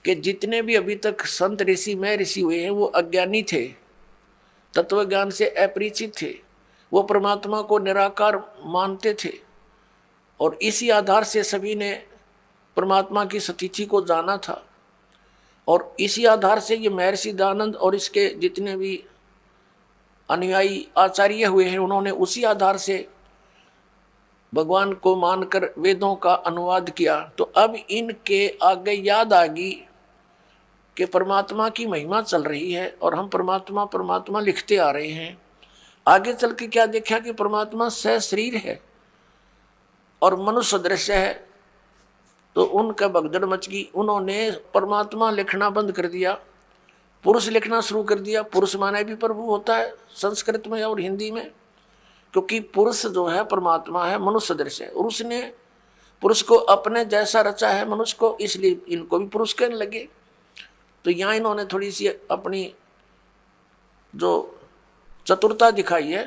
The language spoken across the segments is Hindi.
कि जितने भी अभी तक संत ऋषि में ऋषि हुए हैं वो अज्ञानी थे, तत्व ज्ञान से अपरिचित थे, वो परमात्मा को निराकार मानते थे और इसी आधार से सभी ने परमात्मा की सतीथि को जाना था। और इसी आधार से ये महर्षि दयानंद और इसके जितने भी अनुयायी आचार्य हुए हैं उन्होंने उसी आधार से भगवान को मानकर वेदों का अनुवाद किया। तो अब इनके आगे याद आ गई कि परमात्मा की महिमा चल रही है और हम परमात्मा परमात्मा लिखते आ रहे हैं। आगे चल के क्या देखा कि परमात्मा सशरीर है और मनुष्य दृश्य है, तो उनका भगदड़ मच गई। उन्होंने परमात्मा लिखना बंद कर दिया, पुरुष लिखना शुरू कर दिया। पुरुष माने भी प्रभु होता है संस्कृत में और हिंदी में, क्योंकि पुरुष जो है परमात्मा है, मनुष्य दृश्य है और उसने पुरुष को अपने जैसा रचा है मनुष्य को, इसलिए इनको भी पुरुष कहने लगे। तो यहाँ इन्होंने थोड़ी सी अपनी जो चतुरता दिखाई है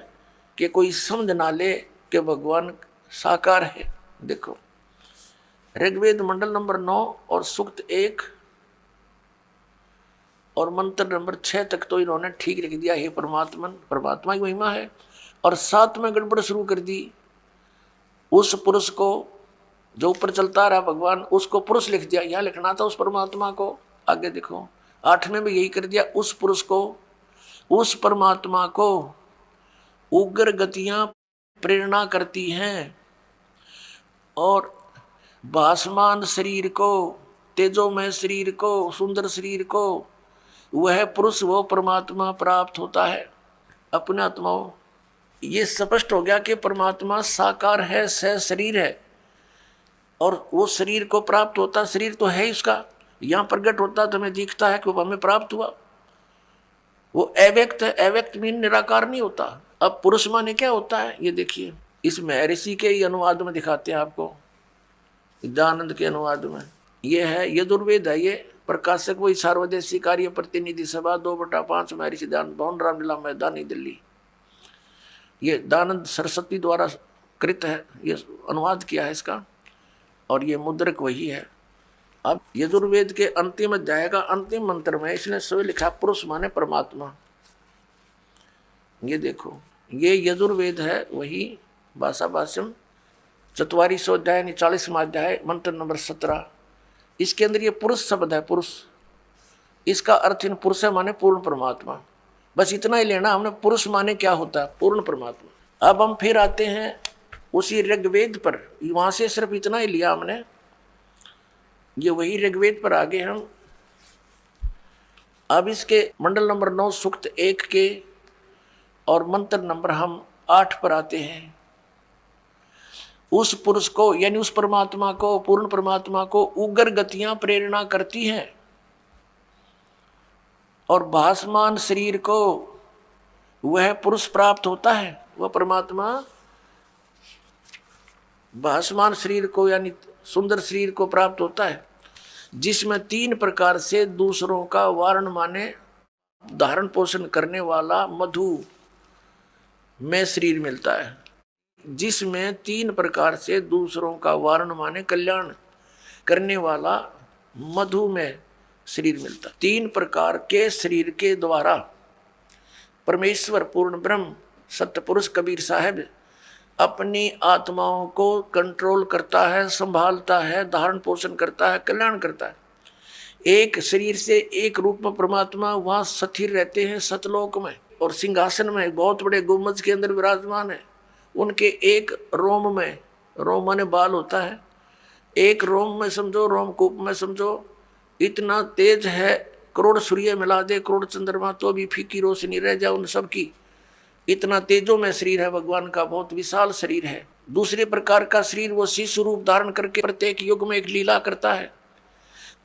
कि कोई समझ ना ले कि भगवान साकार है। देखो ऋग्वेद मंडल नंबर 9 और सूक्त 1 और मंत्र नंबर 6 तक तो इन्होंने ठीक लिख दिया, हे परमात्मा की महिमा है। और 7 में गड़बड़ शुरू कर दी, उस पुरुष को जो ऊपर चलता रहा भगवान उसको पुरुष लिख दिया, यहाँ लिखना था उस परमात्मा को। आगे देखो 8 में भी यही कर दिया, उस पुरुष को, उस परमात्मा को उग्र गतियां प्रेरणा करती हैं और भासमान शरीर को, तेजोमय शरीर को, सुंदर शरीर को वह पुरुष वो परमात्मा प्राप्त होता है अपने आत्माओं। ये स्पष्ट हो गया कि परमात्मा साकार है, सशरीर है और वो शरीर को प्राप्त होता, शरीर तो है इसका, यहाँ प्रकट होता तो हमें दिखता है कि वो हमें प्राप्त हुआ। वो अव्यक्त है, अव्यक्त मीन निराकार नहीं होता। अब पुरुष माने क्या होता है ये देखिए, इस महर्षि के ही अनुवाद में दिखाते हैं आपको, दयानंद के अनुवाद में। ये है यजुर्वेद है, ये प्रकाशक वही सार्वदेशी कार्य प्रतिनिधि सभा 2/5 महर्षि दयानंद भवन रामलीला मैदान नई दिल्ली। ये दयानंद सरस्वती द्वारा कृत है, ये अनुवाद किया है इसका और ये मुद्रक वही है। अब यजुर्वेद के अंतिम अध्याय का अंतिम मंत्र में इसने सभी लिखा पुरुष माने परमात्मा। ये देखो ये यजुर्वेद है वही भाषा भाष्यम 4400 अध्याय 40वां अध्याय मंत्र नंबर 17। इसके अंदर ये पुरुष शब्द है, पुरुष, इसका अर्थ इन पुरुष माने पूर्ण परमात्मा। बस इतना ही लेना हमने, पुरुष माने क्या होता है, पूर्ण परमात्मा। अब हम फिर आते हैं उसी ऋग्वेद पर, वहां से सिर्फ इतना ही लिया हमने, ये वही ऋग्वेद पर आगे हम। अब इसके मंडल नंबर 9 सूक्त 1 के और मंत्र नंबर हम 8 पर आते हैं। उस पुरुष को यानी उस परमात्मा को, पूर्ण परमात्मा को उग्र गतियां प्रेरणा करती हैं और भासमान शरीर को वह पुरुष प्राप्त होता है। वह परमात्मा भासमान शरीर को यानी सुंदर शरीर को प्राप्त होता है, जिसमें 3 प्रकार से दूसरों का वारण माने धारण पोषण करने वाला मधु में शरीर मिलता है, जिसमें 3 प्रकार से दूसरों का वारण माने कल्याण करने वाला मधु में शरीर मिलता है। 3 प्रकार के शरीर के द्वारा परमेश्वर पूर्ण ब्रह्म सत्य पुरुष कबीर साहब अपनी आत्माओं को कंट्रोल करता है, संभालता है, धारण पोषण करता है, कल्याण करता है। एक शरीर से एक रूप में परमात्मा वहां स्थिर रहते हैं सतलोक में और सिंहासन में बहुत बड़े गुम्बज के अंदर विराजमान है। उनके एक रोम में, रोम माने बाल होता है, एक रोम में समझो, रोमकूप में समझो, इतना तेज है, करोड़ सूर्य मिला दे, करोड़ चंद्रमा तो भी फीकी रोशनी रह जाए उन सब की, इतना तेजों में शरीर है भगवान का, बहुत विशाल शरीर है। दूसरे प्रकार का शरीर वो शिशु रूप धारण करके प्रत्येक युग में एक लीला करता है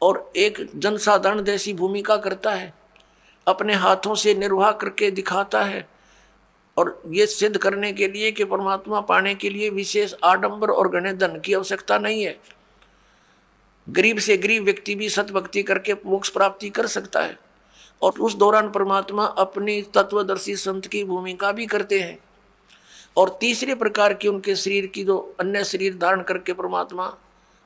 और एक जनसाधारण जैसी भूमिका करता है, अपने हाथों से निर्वाह करके दिखाता है। और ये सिद्ध करने के लिए कि परमात्मा पाने के लिए विशेष आडंबर और घने धन की आवश्यकता नहीं है, गरीब से गरीब व्यक्ति भी सतभक्ति करके मोक्ष प्राप्ति कर सकता है। और उस दौरान परमात्मा अपनी तत्वदर्शी संत की भूमिका भी करते हैं। और तीसरे प्रकार की उनके शरीर की जो अन्य शरीर धारण करके परमात्मा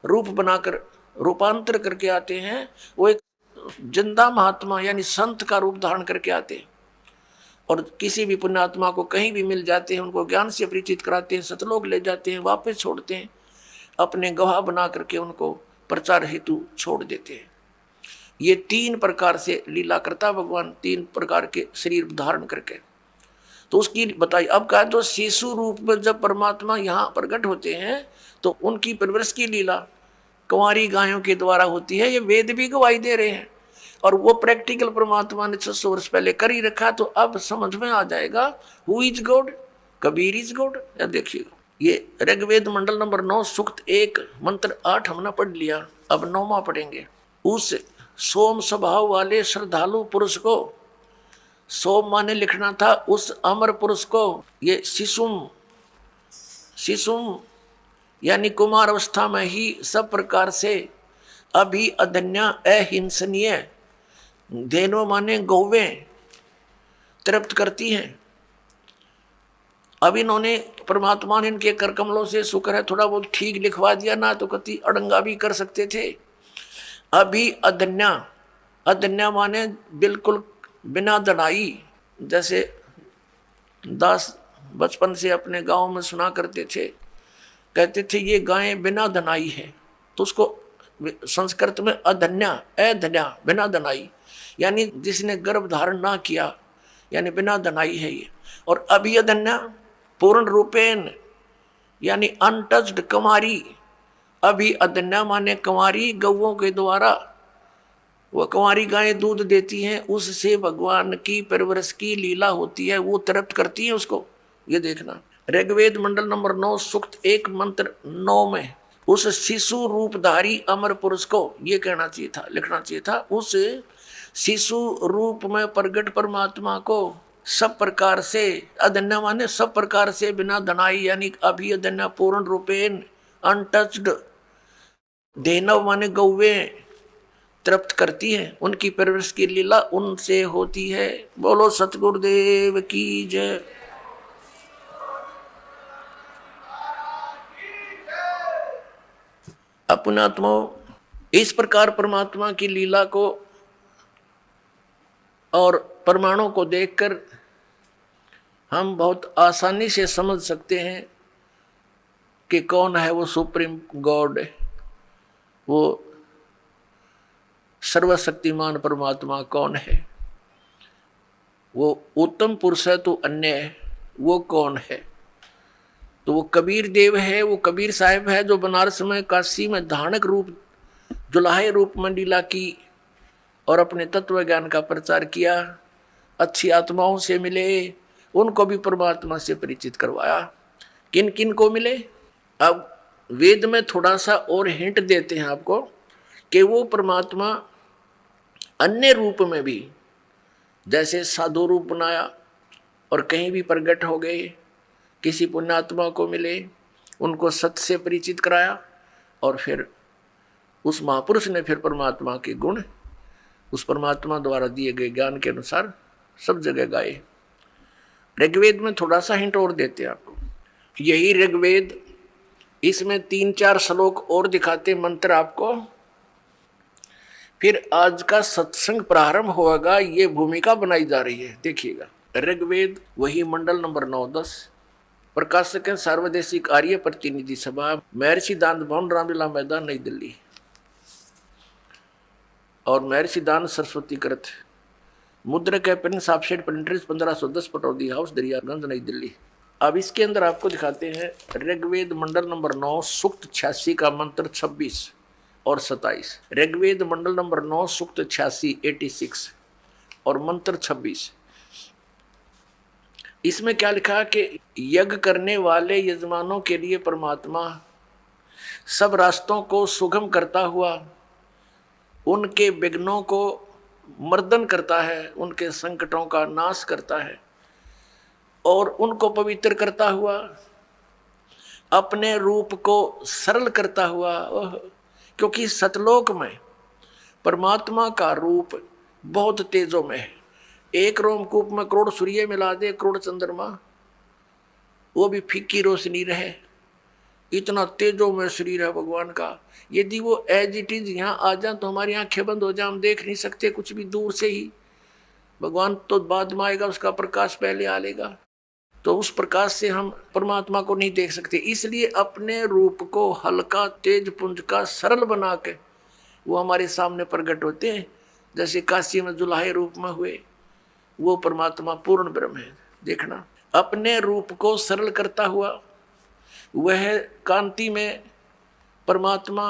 रूप बनाकर रूपांतर करके आते हैं, वो एक जिंदा महात्मा यानी संत का रूप धारण करके आते हैं और किसी भी पुण्यात्मा को कहीं भी मिल जाते हैं, उनको ज्ञान से परिचित कराते हैं, सतलोक ले जाते हैं, वापस छोड़ते हैं, अपने गवाह बना करके उनको प्रचार हेतु छोड़ देते हैं। ये 3 प्रकार से लीला करता भगवान, 3 प्रकार के शरीर धारण करके। तो उसकी बताई। अब कहा तो शिशु रूप में जब परमात्मा यहाँ प्रकट होते हैं तो उनकी परवरिश की लीला कुंवारी गायों के द्वारा होती है। ये वेद भी गवाही दे रहे हैं और वो प्रैक्टिकल परमात्मा ने 600 वर्ष पहले कर ही रखा। तो अब समझ में आ जाएगा who is God, Kabir is God. या देखिएगा ये ऋग्वेद मंडल नंबर 9 सूक्त 1 मंत्र 8 हमने पढ़ लिया, अब 9वां पढ़ेंगे। उस सोम स्वभाव वाले श्रद्धालु पुरुष को, सोम माने लिखना था उस अमर पुरुष को, ये शिशुम, शिशुम यानी कुमार अवस्था में ही सब प्रकार से अभी अधन्या अहिंसनीय, धेनु माने गौवें तृप्त करती हैं। अब इन्होंने परमात्मा ने इनके कर कमलों से शुक्र है थोड़ा बहुत ठीक लिखवा दिया, ना तो कति अड़ंगा भी कर सकते थे। अभी अधन्या, अधन्या माने बिल्कुल बिना दनाई। जैसे दास बचपन से अपने गांव में सुना करते थे, कहते थे ये गायें बिना दनाई है, तो उसको संस्कृत में अधन्या, अधन्या बिना दनाई, यानी जिसने गर्भ धारण ना किया, यानी बिना दनाई है ये। और अभी अधन्या पूर्ण रूपेण यानी अनटच्ड कुमारी। अभी अधन्या माने कुंवारी गौओं के द्वारा, वह कुंवारी गायें दूध देती हैं, उससे भगवान की परवरिश की लीला होती है, वो तृप्त करती है उसको। ये देखना ऋग्वेद मंडल नंबर 9 सूक्त 1 मंत्र 9 में उस शिशु रूपधारी अमर पुरुष को, ये कहना चाहिए था, लिखना चाहिए था, उस शिशु रूप में प्रगट परमात्मा को सब प्रकार से, अधन्या माने सब प्रकार से बिना दनाई, यानी अभी अधन्या पूर्ण रूपेण अनटच्ड, धेनव माने गौवें तृप्त करती है, उनकी परवरिश की लीला उनसे होती है। बोलो सतगुरुदेव की जय। अपनात्मा इस प्रकार परमात्मा की लीला को और प्रमाणों को देखकर हम बहुत आसानी से समझ सकते हैं कि कौन है वो सुप्रीम गॉड, वो सर्वशक्तिमान परमात्मा कौन है। वो उत्तम पुरुष है तो अन्य है, वो कौन है? तो वो कबीर देव है, वो कबीर साहिब है जो बनारस में काशी में धानक रूप जुलाहे रूप में लीला की और अपने तत्व ज्ञान का प्रचार किया, अच्छी आत्माओं से मिले, उनको भी परमात्मा से परिचित करवाया। किन किन को मिले? अब वेद में थोड़ा सा और हिंट देते हैं आपको कि वो परमात्मा अन्य रूप में भी, जैसे साधु रूप बनाया और कहीं भी प्रकट हो गए, किसी पुण्यात्मा को मिले, उनको सत्य से परिचित कराया और फिर उस महापुरुष ने फिर परमात्मा के गुण उस परमात्मा द्वारा दिए गए ज्ञान के अनुसार सब जगह गाए। ऋग्वेद में थोड़ा सा हिंट और देते हैं आपको, यही ऋग्वेद, इसमें 3-4 श्लोक और दिखाते मंत्र आपको, फिर आज का सत्संग प्रारंभ होगा। ये भूमिका बनाई जा रही है, देखिएगा। ऋग्वेद वही मंडल नंबर 9-10, प्रकाशक है सार्वदेशिक आर्य प्रतिनिधि सभा, महर्षि दान भवन, रामलीला मैदान, नई दिल्ली। और महर्षि दान सरस्वती कृत, मुद्रक है Prince offset printers 1510 Pataudi house Daryaganj नई दिल्ली। अब इसके अंदर आपको दिखाते हैं ऋग्वेद मंडल नंबर 9 सूक्त 86 का मंत्र 26 और 27। ऋग्वेद मंडल नंबर 9 सूक्त 86 और मंत्र 26। इसमें क्या लिखा कि यज्ञ करने वाले यजमानों के लिए परमात्मा सब रास्तों को सुगम करता हुआ उनके विघ्नों को मर्दन करता है, उनके संकटों का नाश करता है और उनको पवित्र करता हुआ अपने रूप को सरल करता हुआ, क्योंकि सतलोक में परमात्मा का रूप बहुत तेजों में है। एक रोमकूप में करोड़ सूर्य मिला दे, करोड़ चंद्रमा, वो भी फीकी रोशनी रहे, इतना तेजो में शरीर है भगवान का। यदि वो एज इट इज यहाँ आ जाए तो हमारी आंखें बंद हो जाए, हम देख नहीं सकते कुछ भी दूर से ही। भगवान तो बाद में आएगा, उसका प्रकाश पहले आ लेगा, तो उस प्रकाश से हम परमात्मा को नहीं देख सकते। इसलिए अपने रूप को हल्का तेज पुंज का सरल बना के वो हमारे सामने प्रकट होते हैं। जैसे काशी में जुलाहे रूप में हुए, वो परमात्मा पूर्ण ब्रह्म है। देखना, अपने रूप को सरल करता हुआ वह कांति में परमात्मा।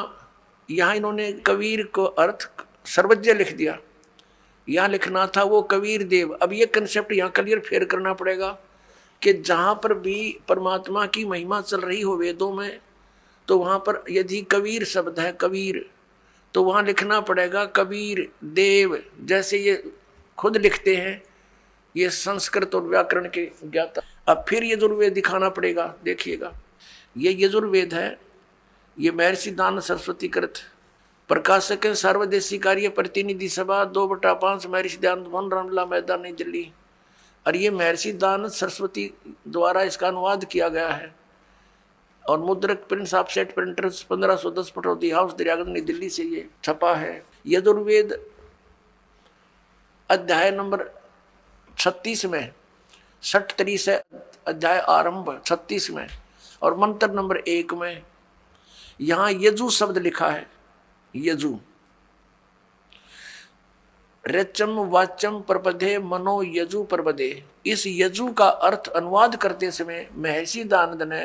यहाँ इन्होंने कबीर को अर्थ सर्वज्ञ लिख दिया, यहाँ लिखना था वो कबीर देव। अब ये कंसेप्ट यहाँ क्लियर फेर करना पड़ेगा कि जहाँ पर भी परमात्मा की महिमा चल रही हो वेदों में, तो वहाँ पर यदि कबीर शब्द है कबीर, तो वहाँ लिखना पड़ेगा कबीर देव। जैसे ये खुद लिखते हैं, ये संस्कृत और व्याकरण के ज्ञाता। अब फिर यजुर्वेद दिखाना पड़ेगा। देखिएगा, ये यजुर्वेद है, ये महर्षि दान सरस्वती कृत, प्रकाशक है सर्वदेशी कार्य प्रतिनिधि सभा 2/5 महर्षि दान भवन रामला मैदान नई दिल्ली। और ये महर्षि दान सरस्वती द्वारा इसका अनुवाद किया गया है और मुद्रक Prince offset printers 1510 Pataudi house Daryaganj नई दिल्ली से ये छपा है। यजुर्वेद अध्याय नंबर 36 में 60 से अध्याय आरंभ 36 में और मंत्र नंबर 1 में यहाँ यजु शब्द लिखा है। यजु रचम वाचम प्रपदे मनो यजु प्रपदे। इस यजु का अर्थ अनुवाद करते समय महर्षि दानंद ने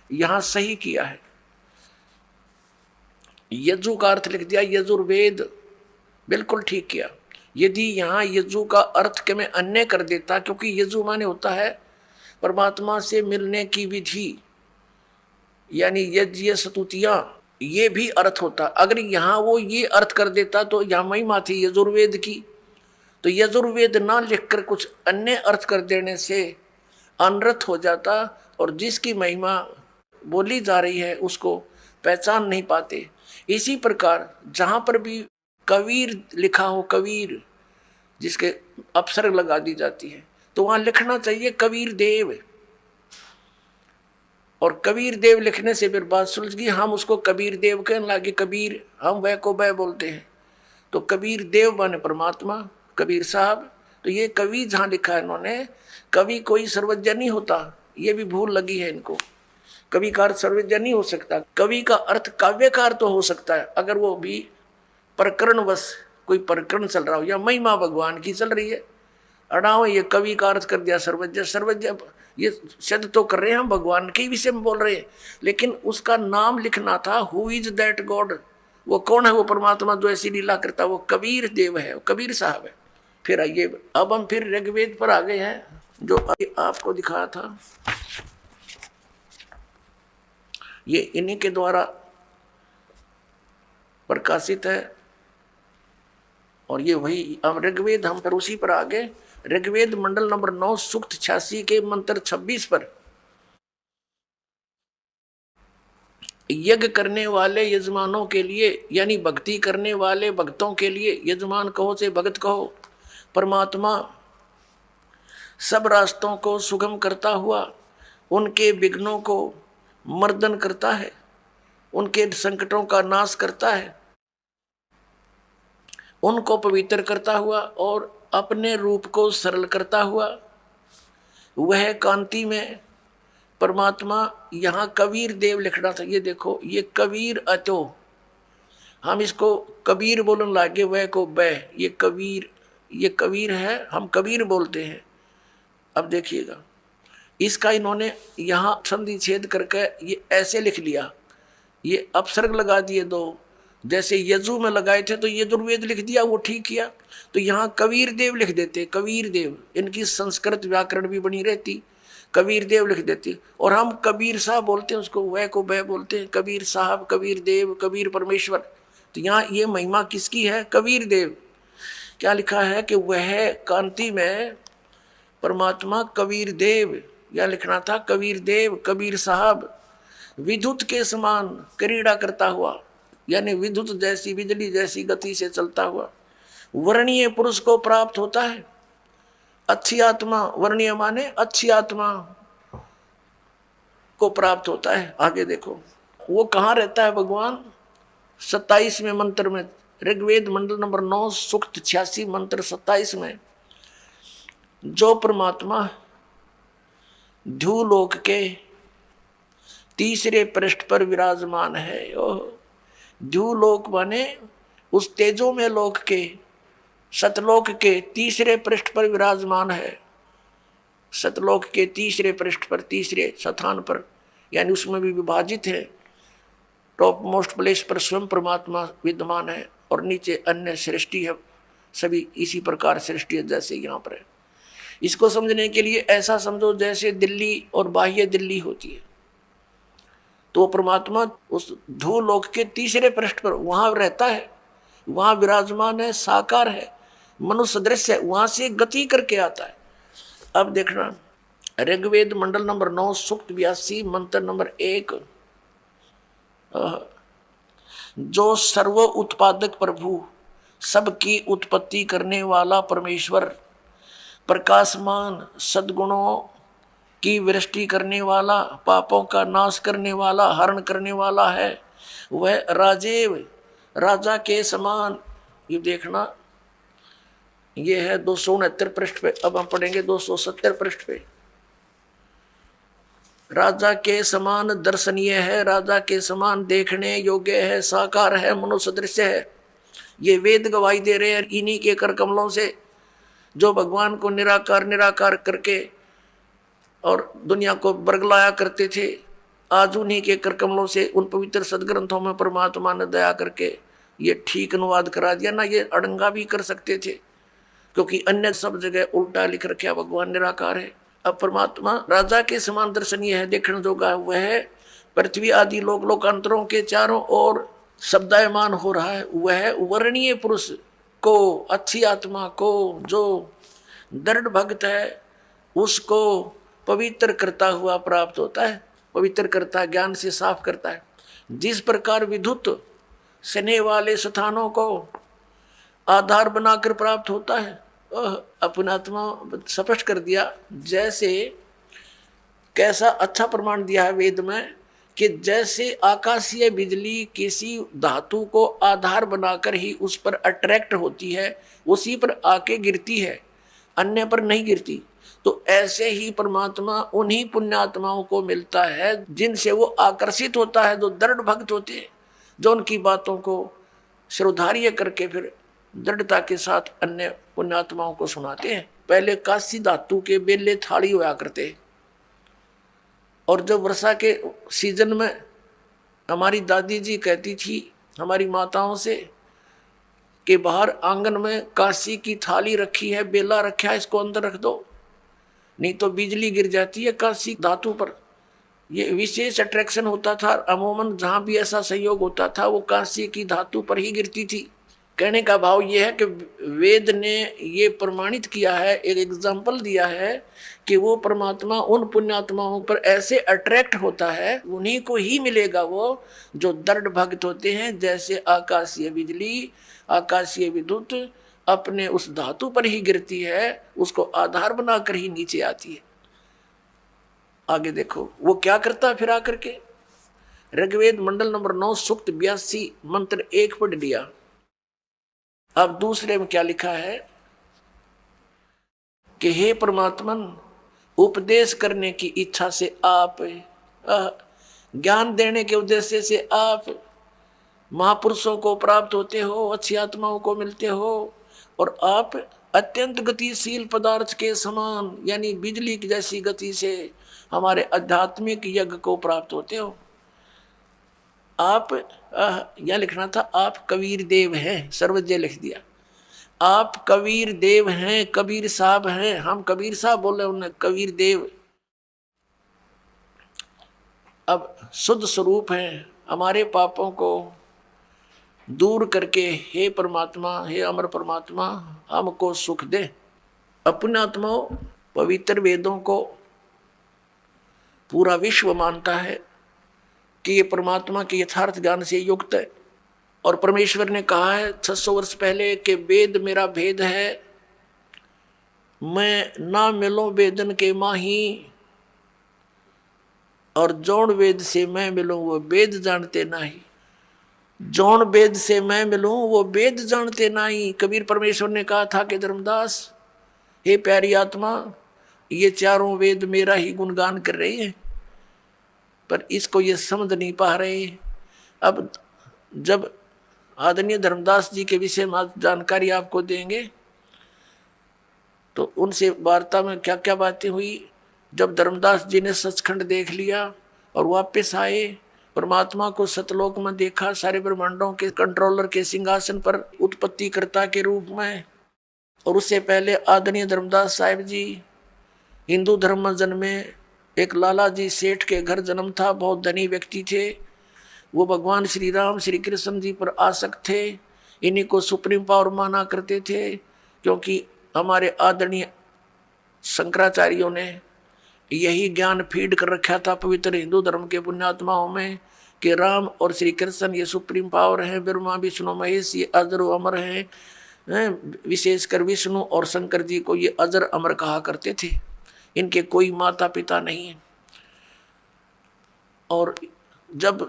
यहां सही किया है। यजु का अर्थ लिख दिया यजुर्वेद, बिल्कुल ठीक किया। यदि यहाँ यजु का अर्थ के मैं अन्य कर देता, क्योंकि यजु माने होता है परमात्मा से मिलने की विधि, यानी यज्ञ स्तुतियां, ये भी अर्थ होता। अगर यहाँ वो ये अर्थ कर देता तो यहाँ महिमा थी यजुर्वेद की, तो यजुर्वेद ना लिखकर कुछ अन्य अर्थ कर देने से अनर्थ हो जाता और जिसकी महिमा बोली जा रही है उसको पहचान नहीं पाते। इसी प्रकार जहाँ पर भी कबीर लिखा हो, कबीर जिसके अपसर्ग लगा दी जाती है, तो वहाँ लिखना चाहिए कबीर देव। और कबीर देव लिखने से फिर बात सुलझ गई, हम उसको कबीर देव कहने लगे। कबीर हम वह को वह बोलते हैं, तो कबीर देव माने परमात्मा, कबीर साहब। तो ये कवि जहाँ लिखा है इन्होंने, कवि कोई सर्वज्ञ नहीं होता, ये भी भूल लगी है इनको। कवि का अर्थ सर्वज्ञ नहीं हो सकता। कवि का अर्थ काव्यकार तो हो सकता है, अगर वो भी प्रकरणवश कोई प्रकरण चल रहा हो या महिमा भगवान की चल रही है। अड़ाओ ये कवि का अर्थ कर दिया सर्वज्ञ। सर्वज्ञ ये शब्द तो कर रहे हैं, हम भगवान के विषय में बोल रहे हैं, लेकिन उसका नाम लिखना था, हु इज दैट गॉड, वो कौन है वो परमात्मा जो ऐसी लीला करता, वो कबीर देव है, वो कबीर साहब है। फिर आइए, अब हम फिर ऋग्वेद पर आ गए हैं, जो आपको दिखाया था। ये इन्हीं के द्वारा प्रकाशित है और ये वही। अब ऋग्वेद, हम फिर उसी पर आ गए। ऋग्वेद मंडल नंबर 9 सूक्त 86 के मंत्र 26 पर, यज्ञ करने वाले यजमानों के लिए, यानी भक्ति करने वाले भक्तों के लिए, यजमान कहो से भगत कहो, परमात्मा सब रास्तों को सुगम करता हुआ उनके विघ्नों को मर्दन करता है, उनके संकटों का नाश करता है, उनको पवित्र करता हुआ और अपने रूप को सरल करता हुआ वह कांति में परमात्मा। यहाँ कबीर देव लिखना था। ये देखो, ये कबीर अतो, हम इसको कबीर बोलने लगे, वह को बह, ये कबीर है, हम कबीर बोलते हैं। अब देखिएगा, इसका इन्होंने यहाँ संधि छेद करके ये ऐसे लिख लिया, ये अपसर्ग लगा दिए दो, जैसे यजु में लगाए थे तो यजुर्वेद लिख दिया, वो ठीक किया। तो यहाँ कबीर देव लिख देते, कबीर देव, इनकी संस्कृत व्याकरण भी बनी रहती, कबीर देव लिख देते। और हम कबीर साहब बोलते हैं उसको, वह को वह बोलते हैं, कबीर साहब, कबीर देव, कबीर परमेश्वर। तो यहाँ ये महिमा किसकी है? कबीर देव। क्या लिखा है कि वह कांति में परमात्मा कबीर देव, या लिखना था कबीर देव, कबीर साहब, विद्युत के समान क्रीड़ा करता हुआ, यानी विद्युत जैसी, बिजली जैसी गति से चलता हुआ वर्णीय पुरुष को प्राप्त होता है। अच्छी आत्मा, वर्णीय माने अच्छी आत्मा, को प्राप्त होता है। आगे देखो वो कहाँ रहता है भगवान, 27वें मंत्र में, ऋग्वेद मंडल नंबर 9 सूक्त 86 मंत्र 27 में, जो परमात्मा ध्युलोक के तीसरे पृष्ठ पर विराजमान है। ध्युलोक माने उस तेजो में लोक के, सतलोक के तीसरे पृष्ठ पर विराजमान है। सतलोक के तीसरे पृष्ठ पर, तीसरे स्थान पर, यानी उसमें भी विभाजित है। टॉप मोस्ट प्लेस पर स्वयं परमात्मा विद्यमान है और नीचे अन्य सृष्टि है, सभी इसी प्रकार सृष्टि है जैसे यहाँ पर है। इसको समझने के लिए ऐसा समझो जैसे दिल्ली और बाह्य दिल्ली होती है, तो परमात्मा उस ध्रुवलोक के तीसरे पृष्ठ पर वहां रहता है, वहां विराजमान है, साकार है, मनुष्य दृश्य है, वहां से गति करके आता है। अब देखना ऋग्वेद मंडल नंबर 9 सूक्त 82 मंत्र नंबर 1, जो सर्व उत्पादक प्रभु, सबकी उत्पत्ति करने वाला परमेश्वर, प्रकाशमान सद्गुणों की वृष्टि करने वाला, पापों का नाश करने वाला, हरण करने वाला है, वह राजेव राजा के समान। ये देखना ये है 269 पृष्ठ पे। अब हम पढ़ेंगे 270 पृष्ठ पे। राजा के समान दर्शनीय है, राजा के समान देखने योग्य है, साकार है, मनुष्य दृश्य है। ये वेद गवाही दे रहे हैं इन्हीं के कर कमलों से, जो भगवान को निराकार निराकार करके और दुनिया को बरगलाया करते थे। आज उन्हीं के कर कमलों से, उन पवित्र सदग्रंथों में परमात्मा ने दया करके ये ठीक अनुवाद करा दिया ना। ये अड़ंगा भी कर सकते थे, क्योंकि अन्य सब जगह उल्टा लिख रखा भगवान निराकार है। अब परमात्मा राजा के समान दर्शनीय है, देखने जोगा वह पृथ्वी आदि लोक लोकांतरों के चारों ओर शब्दायमान हो रहा है। वह वर्णीय पुरुष को, अच्छी आत्मा को, जो दृढ़ भक्त है, उसको पवित्र करता हुआ प्राप्त होता है। पवित्र करता, ज्ञान से साफ करता है। जिस प्रकार विद्युत स्नेह वाले स्थानों को आधार बनाकर प्राप्त होता है, अपना आत्मा स्पष्ट कर दिया। जैसे कैसा अच्छा प्रमाण दिया है वेद में कि जैसे आकाशीय बिजली किसी धातु को आधार बनाकर ही उस पर अट्रैक्ट होती है, उसी पर आके गिरती है, अन्य पर नहीं गिरती। तो ऐसे ही परमात्मा उन्हीं पुण्यात्माओं को मिलता है जिनसे वो आकर्षित होता है, जो दृढ़ भक्त होते हैं, जो उनकी बातों को श्रोधार्य करके फिर दृढ़ता के साथ अन्य पुण्यात्माओं को सुनाते हैं। पहले कांस्य धातु के बेले थाली हुआ करते, और जब वर्षा के सीजन में हमारी दादी जी कहती थी हमारी माताओं से कि बाहर आंगन में कांस्य की थाली रखी है, बेला रखा है, इसको अंदर रख दो, नहीं तो बिजली गिर जाती है कांस्य धातु पर। ये विशेष अट्रैक्शन होता था। अमूमन जहाँ भी ऐसा संयोग होता था वो कांस्य की धातु पर ही गिरती थी। कहने का भाव ये है कि वेद ने ये प्रमाणित किया है, एक एग्जाम्पल दिया है कि वो परमात्मा उन पुण्यात्माओं पर ऐसे अट्रैक्ट होता है, उन्हीं को ही मिलेगा वो जो दृढ़ भक्त होते हैं। जैसे आकाशीय बिजली, आकाशीय विद्युत अपने उस धातु पर ही गिरती है, उसको आधार बनाकर ही नीचे आती है। आगे देखो वो क्या करता है फिर आकर के। ऋग्वेद मंडल नंबर 9 सूक्त 82 मंत्र 1 पढ़ लिया। अब दूसरे में क्या लिखा है कि हे परमात्मन, उपदेश करने की इच्छा से आप, ज्ञान देने के उद्देश्य से आप महापुरुषों को प्राप्त होते हो, अच्छी आत्माओं को मिलते हो, और आप अत्यंत गतिशील पदार्थ के समान यानी बिजली की जैसी गति से हमारे आध्यात्मिक यज्ञ को प्राप्त होते हो। आप यह लिखना था आप कबीर देव हैं, सर्वज्ञ लिख दिया। आप कबीर देव हैं, कबीर साहब हैं। हम कबीर साहब बोले, उन्हें कबीर देव। अब शुद्ध स्वरूप हैं, हमारे पापों को दूर करके हे परमात्मा, हे अमर परमात्मा हमको सुख दे। अपने आत्माओं पवित्र वेदों को पूरा विश्व मानता है कि ये परमात्मा के यथार्थ ज्ञान से युक्त है। और परमेश्वर ने कहा है 600 वर्ष पहले कि वेद मेरा भेद है, मैं ना मिलो वेदन के माही। और जौन वेद से मैं मिलूं वो वेद जानते नहीं। जौन वेद से मैं मिलूं वो वेद जानते नहीं। कबीर परमेश्वर ने कहा था कि धर्मदास, हे प्यारी आत्मा, ये चारों वेद मेरा ही गुणगान कर रहे हैं, पर इसको ये समझ नहीं पा रहे। अब जब आदरणीय धर्मदास जी के विषय में जानकारी आपको देंगे, तो उनसे वार्ता में क्या क्या बातें हुई। जब धर्मदास जी ने सचखंड देख लिया और वापस आए, परमात्मा को सतलोक में देखा, सारे ब्रह्मांडों के कंट्रोलर के सिंहासन पर उत्पत्तिकर्ता के रूप में। और उससे पहले आदरणीय धर्मदास साहिब जी हिंदू धर्म में जन्मे। एक लाला जी सेठ के घर जन्म था, बहुत धनी व्यक्ति थे। वो भगवान श्री राम श्री कृष्ण जी पर आसक्त थे, इन्हीं को सुप्रीम पावर माना करते थे, क्योंकि हमारे आदरणीय शंकराचार्यों ने यही ज्ञान फीड कर रखा था पवित्र हिंदू धर्म के पुण्यात्माओं में कि राम और श्री कृष्ण ये सुप्रीम पावर हैं, ब्रह्मा विष्णु महेश ये अजर अमर हैं। विशेषकर विष्णु और शंकर जी को ये अजर अमर कहा करते थे, इनके कोई माता पिता नहीं है। और जब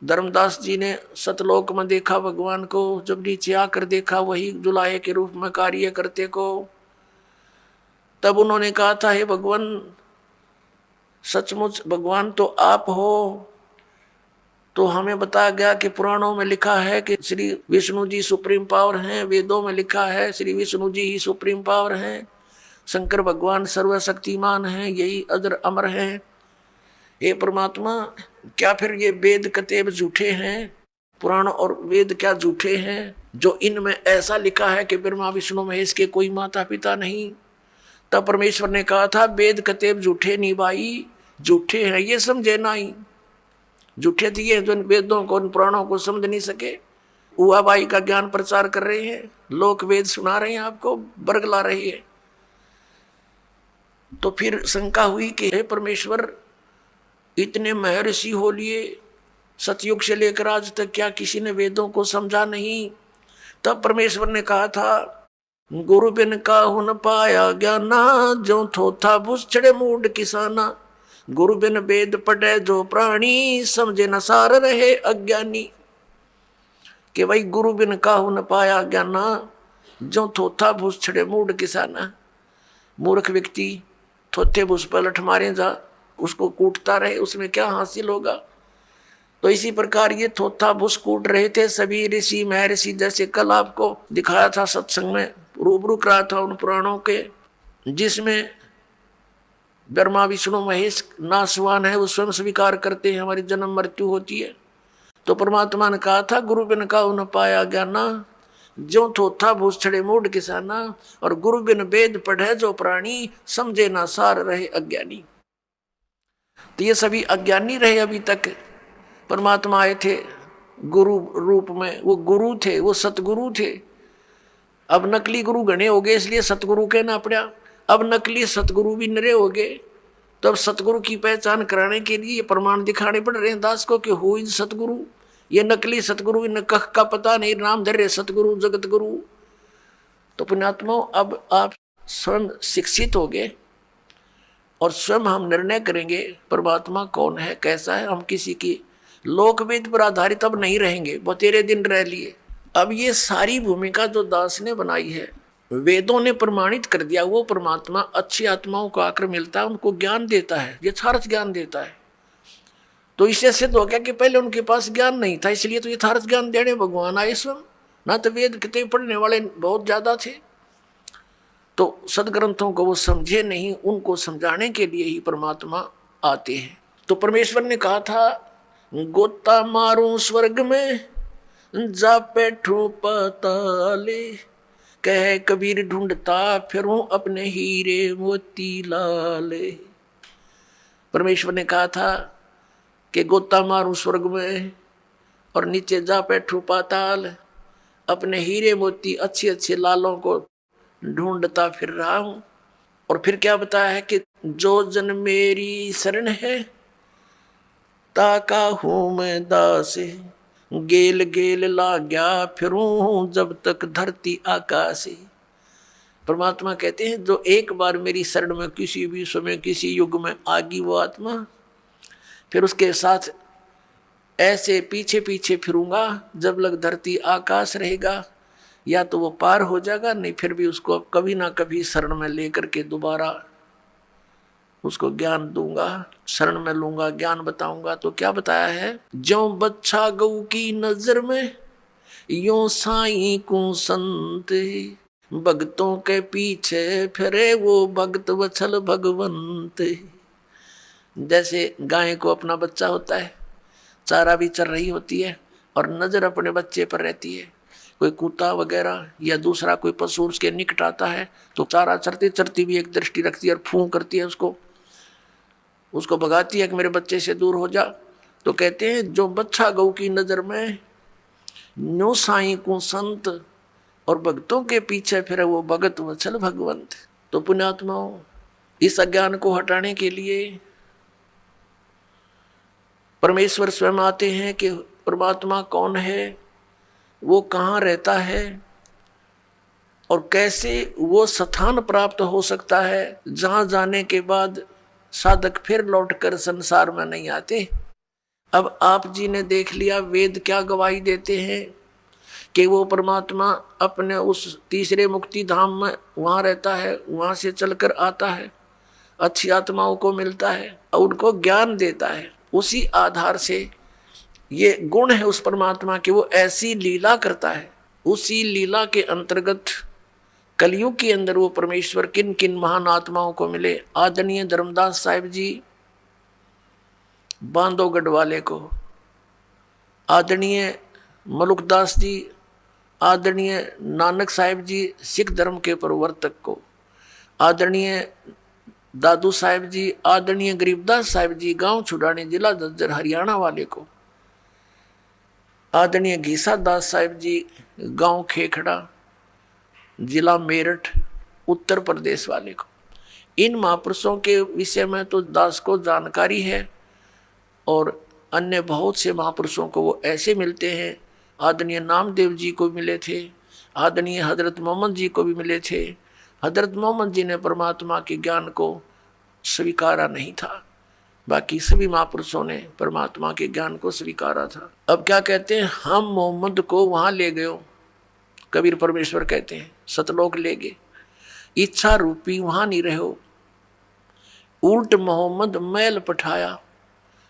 धर्मदास जी ने सतलोक में देखा भगवान को, जब नीचे आकर देखा वही जुलाहे के रूप में कार्य करते को, तब उन्होंने कहा था, हे भगवान, सचमुच भगवान तो आप हो। तो हमें बताया गया कि पुराणों में लिखा है कि श्री विष्णु जी सुप्रीम पावर हैं, वेदों में लिखा है श्री विष्णु जी ही सुप्रीम पावर हैं, शंकर भगवान सर्वशक्तिमान हैं, यही अजर अमर हैं। हे परमात्मा, क्या फिर ये वेद कतेब झूठे हैं? पुराण और वेद क्या झूठे हैं जो इनमें ऐसा लिखा है कि ब्रह्मा विष्णु महेश के कोई माता पिता नहीं? तब परमेश्वर ने कहा था, वेद कतेब झूठे नहीं भाई, झूठे हैं ये समझे नहीं। झूठे थे ये जो वेदों को, पुराणों को समझ नहीं सके, हुआ बाई का ज्ञान प्रचार कर रहे हैं, लोक वेद सुना रहे हैं, आपको बरगला रहे हैं। तो फिर शंका हुई कि हे परमेश्वर, इतने महर्षि हो लिए, सतयुग से लेकर आज तक, क्या किसी ने वेदों को समझा नहीं? तब परमेश्वर ने कहा था, गुरु बिन काहू न पाया ज्ञाना, जो थोथा भूसड़े मूड किसाना। गुरु बिन वेद पढ़े जो प्राणी, समझे न सार रहे अज्ञानी। कि भाई गुरु बिन काहू न पाया ज्ञाना, जो थोथा भूसड़े मूड किसाना। मूर्ख व्यक्ति थोथे भूस पर लठ मारे जा, उसको कूटता रहे, उसमें क्या हासिल होगा? तो इसी प्रकार ये थोथा भूस कूट रहे थे सभी ऋषि महर्षि। जैसे कल आपको दिखाया था, सत्संग में रूबरू कराया था उन पुराणों के, जिसमें ब्रह्मा विष्णु महेश नासवान है, वो स्वयं स्वीकार करते हैं हमारी जन्म मृत्यु होती है। तो परमात्मा ने कहा था, गुरु बिन काहू न पाया ज्ञाना, जो थोथा भूसड़े मूड किसाना। और गुरु बिन वेद पढ़े जो प्राणी, समझे ना सार रहे अज्ञानी। तो ये सभी अज्ञानी रहे अभी तक। परमात्मा आए थे गुरु रूप में, वो गुरु थे, वो सतगुरु थे। अब नकली गुरु घने हो गए, इसलिए सतगुरु कहना पड़ा। अब नकली सतगुरु भी नरे हो गए, तो अब सतगुरु की पहचान कराने के लिए ये प्रमाण दिखाने पड़ रहे हैं दास को कि हो इन सतगुरु। ये नकली सतगुरु, इन कख का पता नहीं, नाम धर रहे सतगुरु जगत गुरु। तो पुण्यात्मा, अब आप स्वयं शिक्षित हो गए और स्वयं हम निर्णय करेंगे परमात्मा कौन है, कैसा है। हम किसी की लोकवेद पर आधारित अब नहीं रहेंगे, वो तेरे दिन रह लिए। अब ये सारी भूमिका जो दास ने बनाई है, वेदों ने प्रमाणित कर दिया। वो परमात्मा अच्छी आत्माओं को आकर मिलता है, उनको ज्ञान देता है, यथार्थ ज्ञान देता है। तो इससे सिद्ध हो गया कि पहले उनके पास ज्ञान नहीं था, इसलिए तो यथार्थ ज्ञान देने भगवान आए स्वयं। ना तो वेद कितने पढ़ने वाले बहुत ज्यादा थे, तो सदग्रंथों को वो समझे नहीं, उनको समझाने के लिए ही परमात्मा आते हैं। तो परमेश्वर ने कहा था, गोता मारूं स्वर्ग में, जा बैठूं पाताले, कह कबीर ढूंढता फिरूं अपने हीरे मोती लाले। परमेश्वर ने कहा था कि गोता मारूं स्वर्ग में और नीचे जा बैठूं पाताल, अपने हीरे मोती अच्छे अच्छे लालों को ढूंढता फिर रहा हूं। और फिर क्या बताया है कि जो जन मेरी शरण है, ताका हूं मैं दास, गेल गेल ला गया फिरूं जब तक धरती आकाश। परमात्मा कहते हैं, जो एक बार मेरी शरण में किसी भी समय किसी युग में आगी वो आत्मा, फिर उसके साथ ऐसे पीछे पीछे फिरूंगा जब लग धरती आकाश रहेगा, या तो वो पार हो जाएगा, नहीं फिर भी उसको कभी ना कभी शरण में लेकर के दोबारा उसको ज्ञान दूंगा, शरण में लूंगा, ज्ञान बताऊंगा। तो क्या बताया है, ज्यों बच्छा गऊ की नजर में यो साईं को संत, भक्तों के पीछे फिरे वो भक्त वत्सल भगवंत। जैसे गाय को अपना बच्चा होता है, चारा भी चर रही होती है और नजर अपने बच्चे पर रहती है, कोई कुत्ता वगैरह या दूसरा कोई पशु उसके निकट आता है तो चारा चरते चरती भी एक दृष्टि रखती है और फूं करती है, उसको भगाती है कि मेरे बच्चे से दूर हो जा। तो कहते हैं जो बच्छा गऊ की नजर में न्यो साईं को संत, और भक्तों के पीछे फिर वो भगत वत्सल भगवंत। तो पुण्यात्माओं, इस अज्ञान को हटाने के लिए परमेश्वर स्वयं आते हैं कि परमात्मा कौन है, वो कहाँ रहता है और कैसे वो स्थान प्राप्त हो सकता है जहाँ जाने के बाद साधक फिर लौटकर संसार में नहीं आते। अब आप जी ने देख लिया, वेद क्या गवाही देते हैं कि वो परमात्मा अपने उस तीसरे मुक्ति धाम में वहाँ रहता है, वहाँ से चलकर आता है, अच्छी आत्माओं को मिलता है और उनको ज्ञान देता है। उसी आधार से ये गुण है उस परमात्मा के, वो ऐसी लीला करता है। उसी लीला के अंतर्गत कलयुग के अंदर वो परमेश्वर किन किन महान आत्माओं को मिले। आदरणीय धर्मदास साहिब जी बांधवगढ़ वाले को, आदरणीय मलुकदास जी, आदरणीय नानक साहिब जी सिख धर्म के प्रवर्तक को, आदरणीय दादू साहिब जी, आदरणीय गरीबदास साहिब जी गांव छुड़ाने जिला झज्जर हरियाणा वाले को, आदरणीय घीसा दास साहिब जी गांव खेखड़ा जिला मेरठ उत्तर प्रदेश वाले को। इन महापुरुषों के विषय में तो दास को जानकारी है और अन्य बहुत से महापुरुषों को वो ऐसे मिलते हैं। आदरणीय नामदेव जी को मिले थे, आदरणीय हजरत मोहम्मद जी को भी मिले थे। हजरत मोहम्मद जी ने परमात्मा के ज्ञान को स्वीकारा नहीं था, बाकी सभी महापुरुषों ने परमात्मा के ज्ञान को स्वीकारा था। अब क्या कहते हैं, हम मोहम्मद को वहां ले गए, कबीर परमेश्वर कहते हैं सतलोक ले गए, इच्छा रूपी वहां नहीं रहो, उल्ट मोहम्मद मैल पठाया,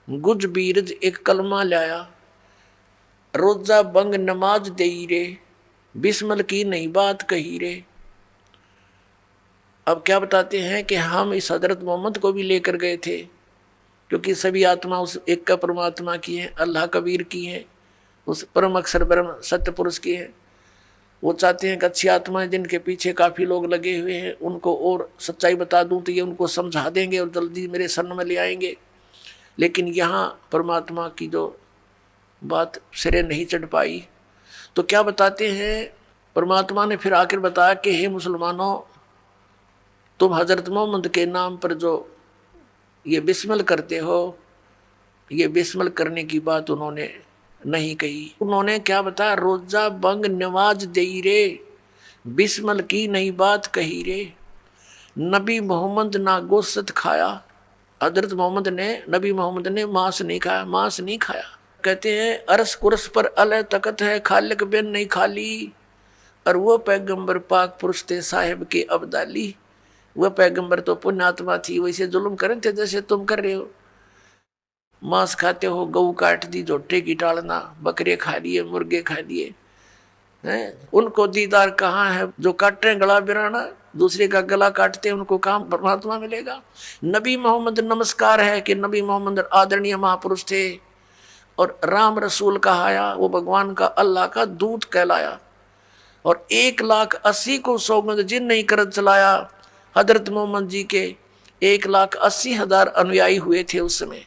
गुज बीरज एक कलमा लाया, रोजा बंग नमाज देई रे, बिस्मल की नई बात कही रे। अब क्या बताते हैं कि हम इस हजरत मोहम्मद को भी लेकर गए थे, क्योंकि सभी आत्मा उस एक का परमात्मा की है, अल्लाह कबीर की है, उस परम अक्षर ब्रह्म सत्य पुरुष की है। वो चाहते हैं कि अच्छी आत्माएं जिनके पीछे काफ़ी लोग लगे हुए हैं उनको और सच्चाई बता दूं तो ये उनको समझा देंगे और जल्दी मेरे शरण में ले आएंगे। लेकिन यहाँ परमात्मा की जो बात सिरे नहीं चढ़ पाई, तो क्या बताते हैं, परमात्मा ने फिर आकर बताया कि हे मुसलमानों, तुम हजरत मोहम्मद के नाम पर जो ये बिस्मिल करते हो, ये बिस्मिल करने की बात उन्होंने नहीं कही। उन्होंने क्या बताया, रोजा बंग नमाज देई रे, बिस्मिल की नई बात कही रे, नबी मोहम्मद ना गोश्त खाया। हजरत मोहम्मद ने, नबी मोहम्मद ने मांस नहीं खाया, मांस नहीं खाया। कहते हैं अरस कुरस पर अल तकत है, खालिक बिन नहीं खाली, और वो पैगंबर पाक पुरुष थे साहिब के अब्दाली। वह पैगंबर तो पुण्यात्मा थी, वैसे जुल्म करें थे जैसे तुम कर रहे हो, मांस खाते हो, गऊ काट दी, जोटे की टालना, बकरे खा लिए, मुर्गे खा लिए हैं। उनको दीदार कहाँ है, जो काट रहे गला बिराना, दूसरे का गला काटते हैं, उनको काम परमात्मा मिलेगा। नबी मोहम्मद नमस्कार है कि नबी मोहम्मद आदरणीय महापुरुष थे और राम रसूल कहाया, वो भगवान का अल्लाह का दूत कहलाया, और 1,80,000 को सौगंध जिन नहीं कर चलाया। हजरत मोहम्मद जी के 1,80,000 अनुयायी हुए थे उस समय,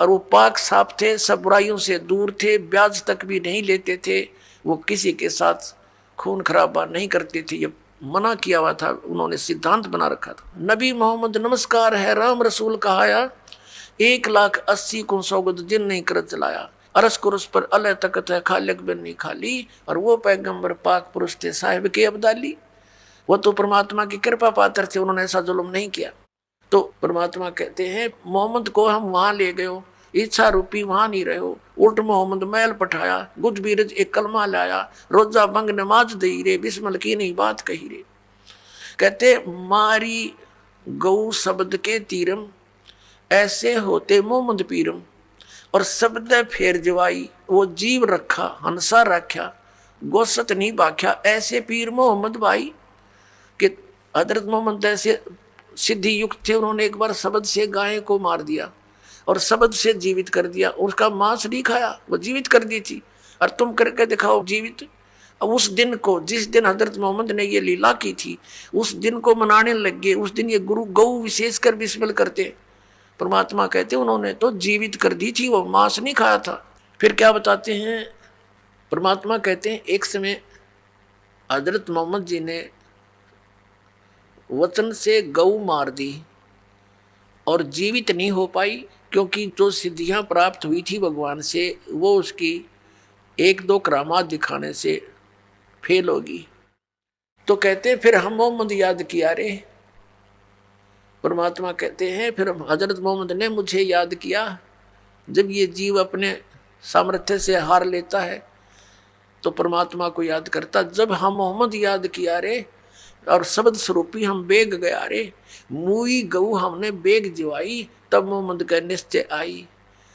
और वो पाक साफ थे, सब बुराइयों से दूर थे, ब्याज तक भी नहीं लेते थे, वो किसी के साथ खून खराबा नहीं करते थे, ये मना किया हुआ था, उन्होंने सिद्धांत बना रखा था। नबी मोहम्मद नमस्कार है राम रसूल कहाया, 1,80,000 को सौगंध जिन नहीं कर चलाया, अरस कुरस पर अल तकत है, खालिक बिन नहीं खाली, और वो पैगंबर पाक पुरुष थे साहिब के अब्दाली। वो तो परमात्मा की कृपा पात्र थे, उन्होंने ऐसा जुल्म नहीं किया। तो परमात्मा कहते हैं मोहम्मद को हम वहां ले गए, इच्छा रूपी वहां नहीं रहो। उल्ट मोहम्मद मैल पठाया, गुज बीरज एक कलमा लाया, रोजा बंग नमाज दई रे, बिस्मल की नहीं बात कही रे। कहते मारी गौ शब्द के तीरम, ऐसे होते मोहम्मद पीरम। और शब्द फेर जवाई, वो जीव रखा हंसा रखा, गोसत नहीं बाख्या, ऐसे पीर मोहम्मद भाई। कि हजरत मोहम्मद ऐसे सिद्धि युक्त थे, उन्होंने एक बार शब्द से गाय को मार दिया और शब्द से जीवित कर दिया। उसका मांस नहीं खाया, वो जीवित कर दी थी। और तुम करके दिखाओ जीवित। अब उस दिन को, जिस दिन हजरत मोहम्मद ने ये लीला की थी, उस दिन को मनाने लग गए। उस दिन ये गुरु गौ विशेष कर बिस्मिल करते। परमात्मा कहते उन्होंने तो जीवित कर दी थी, वो मांस नहीं खाया था। फिर क्या बताते हैं परमात्मा कहते हैं, एक समय हजरत मोहम्मद जी ने वचन से गौ मार दी और जीवित नहीं हो पाई, क्योंकि जो सिद्धियां प्राप्त हुई थी भगवान से, वो उसकी एक दो करामात दिखाने से फेल होगी। तो कहते फिर हम मोहम्मद याद किया रे। परमात्मा कहते हैं फिर हजरत मोहम्मद ने मुझे याद किया। जब ये जीव अपने सामर्थ्य से हार लेता है तो परमात्मा को याद करता। जब हम मोहम्मद याद किया रे और शब्द स्वरूपी हम बेग गया रे, मुई गऊ हमने बेग जिवाई, तब मोहम्मद का निश्चय आई।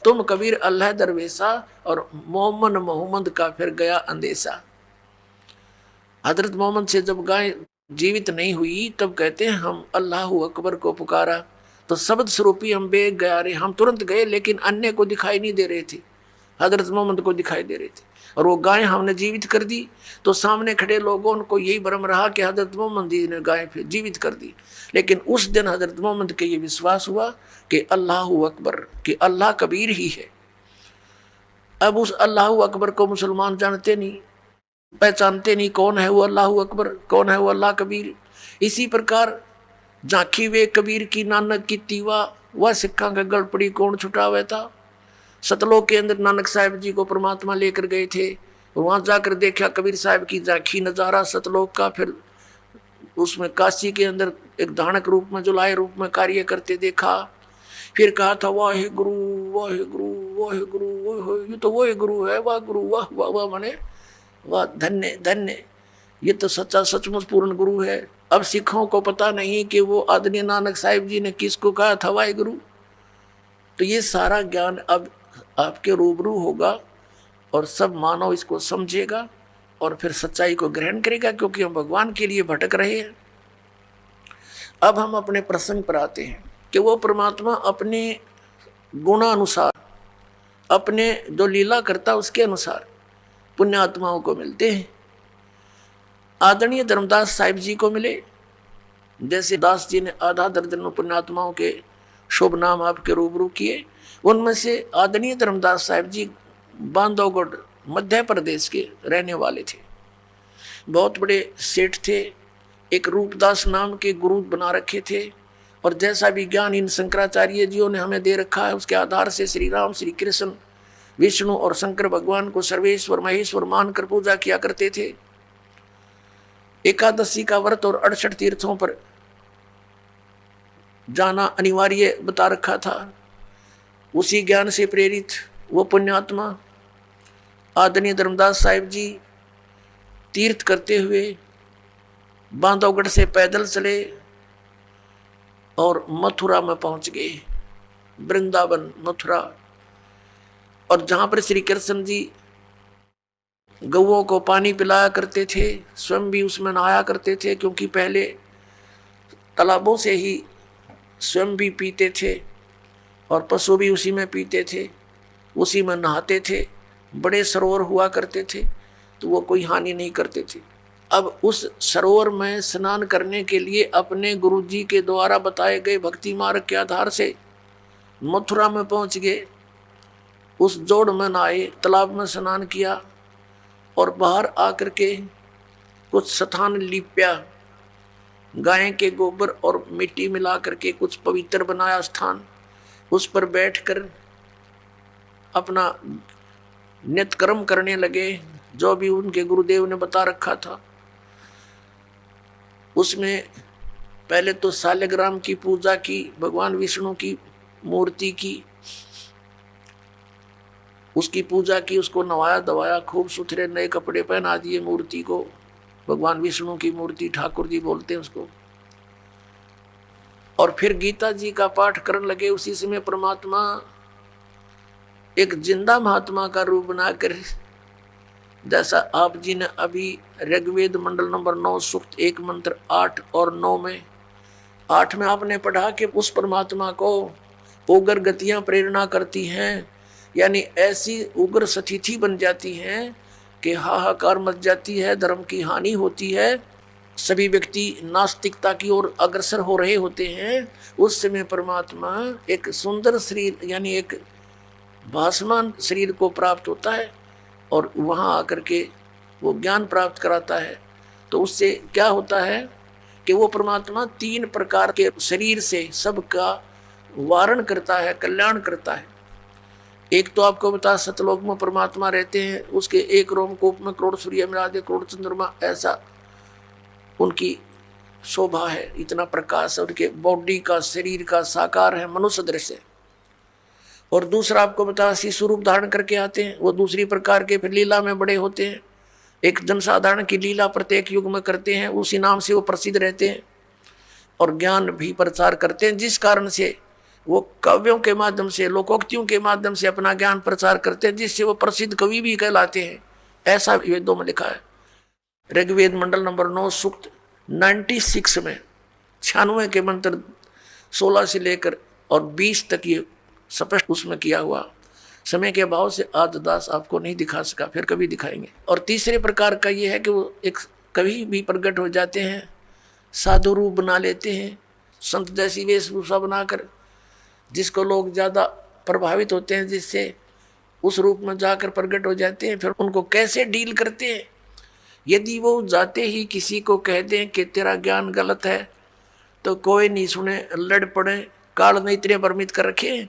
तुम कबीर अल्लाह दरवेशा, और मोहम्मद का फिर गया अंदेशा। हजरत मोहम्मद से जब गाय जीवित नहीं हुई तब कहते हैं हम अल्लाह अकबर को पुकारा, तो शब्द स्वरूपी हम बेग गया रे। हम तुरंत गए, लेकिन अन्य को दिखाई नहीं दे रहे थे, हजरत मोहम्मद को दिखाई दे रहे थे। और वो गाय हमने जीवित कर दी, तो सामने खड़े लोगों को यही भ्रम रहा कि हजरत मोहम्मद जी ने गाय फिर जीवित कर दी। लेकिन उस दिन हजरत मोहम्मद के ये विश्वास हुआ कि अल्लाह अकबर, कि अल्लाह कबीर ही है। अब उस अल्लाह अकबर को मुसलमान जानते नहीं, पहचानते नहीं, कौन है वो अल्लाह अकबर, कौन है वो अल्लाह कबीर। इसी प्रकार झांकी वे कबीर की नानक की तीवा, वह सिक्का का गड़पड़ी कौन छुटावे था। सतलोक के अंदर नानक साहब जी को परमात्मा लेकर गए थे, वहां जाकर देखा कबीर साहब की झांकी नजारा सतलोक का। फिर उसमें काशी के अंदर एक धानक रूप में, जुलाए रूप में कार्य करते देखा। फिर कहा था वाहे गुरु वाहे गुरु वाहे गुरु, वाहे ये तो वही गुरु है, वाह गुरु वाह वाह वाह, माने वाह धन्य धन्य, ये तो सच्चा सचमुच पूर्ण गुरु है। अब सिखों को पता नहीं कि वो आदरणीय नानक साहिब जी ने किसको कहा था वाहे गुरु। तो ये सारा ज्ञान अब आपके रूबरू होगा और सब मानव इसको समझेगा और फिर सच्चाई को ग्रहण करेगा, क्योंकि हम भगवान के लिए भटक रहे हैं। अब हम अपने प्रसंग पर आते हैं कि वो परमात्मा अपने गुणानुसार, अपने जो लीला करता उसके अनुसार पुण्य आत्माओं को मिलते हैं। आदरणीय धर्मदास साहिब जी को मिले, जैसे दास जी ने आधा दर्जन पुण्यात्माओं के शुभ नाम आपके रूबरू किए। उनमें से आदरणीय धर्मदास साहिब जी बांधवगढ़ मध्य प्रदेश के रहने वाले थे, बहुत बड़े सेठ थे। एक रूपदास नाम के गुरु बना रखे थे, और जैसा भी ज्ञान इन शंकराचार्य जियों ने हमें दे रखा है उसके आधार से श्री राम, श्री कृष्ण, विष्णु और शंकर भगवान को सर्वेश्वर महेश्वर मानकर पूजा किया करते थे। एकादशी का व्रत और 68 तीर्थों पर जाना अनिवार्य बता रखा था। उसी ज्ञान से प्रेरित वो पुण्यात्मा आदरणीय धर्मदास साहिब जी तीर्थ करते हुए बांधवगढ़ से पैदल चले और मथुरा में पहुंच गए, वृंदावन मथुरा। और जहां पर श्री कृष्ण जी गौओं को पानी पिलाया करते थे, स्वयं भी उसमें नहाया करते थे, क्योंकि पहले तालाबों से ही स्वयं भी पीते थे और पशु भी उसी में पीते थे, उसी में नहाते थे। बड़े सरोवर हुआ करते थे तो वो कोई हानि नहीं करते थे। अब उस सरोवर में स्नान करने के लिए अपने गुरुजी के द्वारा बताए गए भक्ति मार्ग के आधार से मथुरा में पहुंच गए। उस जोड़ में नहाए, तालाब में स्नान किया और बाहर आकर के कुछ स्थान लिप्या, गाय के गोबर और मिट्टी मिला करके कुछ पवित्र बनाया स्थान। उस पर बैठकर अपना नित्य कर्म करने लगे, जो भी उनके गुरुदेव ने बता रखा था। उसमें पहले तो शालिग्राम की पूजा की, भगवान विष्णु की मूर्ति की, उसकी पूजा की, उसको नवाया दवाया, खूब सुथरे नए कपड़े पहना दिए मूर्ति को, भगवान विष्णु की मूर्ति, ठाकुर जी बोलते हैं उसको। और फिर गीता जी का पाठ करने लगे। उसी समय परमात्मा एक जिंदा महात्मा का रूप बनाकर, जैसा आप जी ने अभी ऋग्वेद मंडल नंबर 9 सूक्त 1 मंत्र 8 और 9 में, 8 में आपने पढ़ा कि उस परमात्मा को उग्र गतियां प्रेरणा करती हैं, यानी ऐसी उग्र स्थिति बन जाती हैं कि हाहाकार मच जाती है, धर्म की हानि होती है, सभी व्यक्ति नास्तिकता की ओर अग्रसर हो रहे होते हैं। उस समय परमात्मा एक सुंदर शरीर यानी एक भासमान शरीर को प्राप्त होता है और वहाँ आकर के वो ज्ञान प्राप्त कराता है। तो उससे क्या होता है कि वो परमात्मा 3 प्रकार के शरीर से सबका वारण करता है, कल्याण करता है। एक तो आपको बता, सतलोक में परमात्मा रहते हैं, उसके एक रोमकूप में करोड़ सूर्य मिला करोड़ चंद्रमा, ऐसा उनकी शोभा है, इतना प्रकाश है उनके बॉडी का, शरीर का साकार है, मनुष्य दृश्य। और दूसरा आपको बता, शिशु रूप धारण करके आते हैं, वो दूसरी प्रकार के फिर लीला में बड़े होते हैं। एक जनसाधारण की लीला प्रत्येक युग में करते हैं, उसी नाम से वो प्रसिद्ध रहते हैं और ज्ञान भी प्रचार करते हैं, जिस कारण से वो काव्यों के माध्यम से, लोकोक्तियों के माध्यम से अपना ज्ञान प्रचार करते हैं, जिससे वो प्रसिद्ध कवि भी कहलाते हैं। ऐसा वेदों में लिखा है। ऋग्वेद मंडल नंबर 9 सूक्त 96 में 96 के मंत्र 16 से लेकर और 20 तक ये स्पष्ट उसमें किया हुआ। समय के अभाव से आज दास आपको नहीं दिखा सका, फिर कभी दिखाएंगे। और तीसरे प्रकार का ये है कि वो एक कभी भी प्रकट हो जाते हैं, साधु रूप बना लेते हैं, संत जैसी वेशभूषा बनाकर, जिसको लोग ज़्यादा प्रभावित होते हैं, जिससे उस रूप में जाकर प्रकट हो जाते हैं। फिर उनको कैसे डील करते हैं, यदि वो जाते ही किसी को कह दें कि तेरा ज्ञान गलत है तो कोई नहीं सुने, लड़ पड़े, काल ने इतने भ्रमित कर रखे।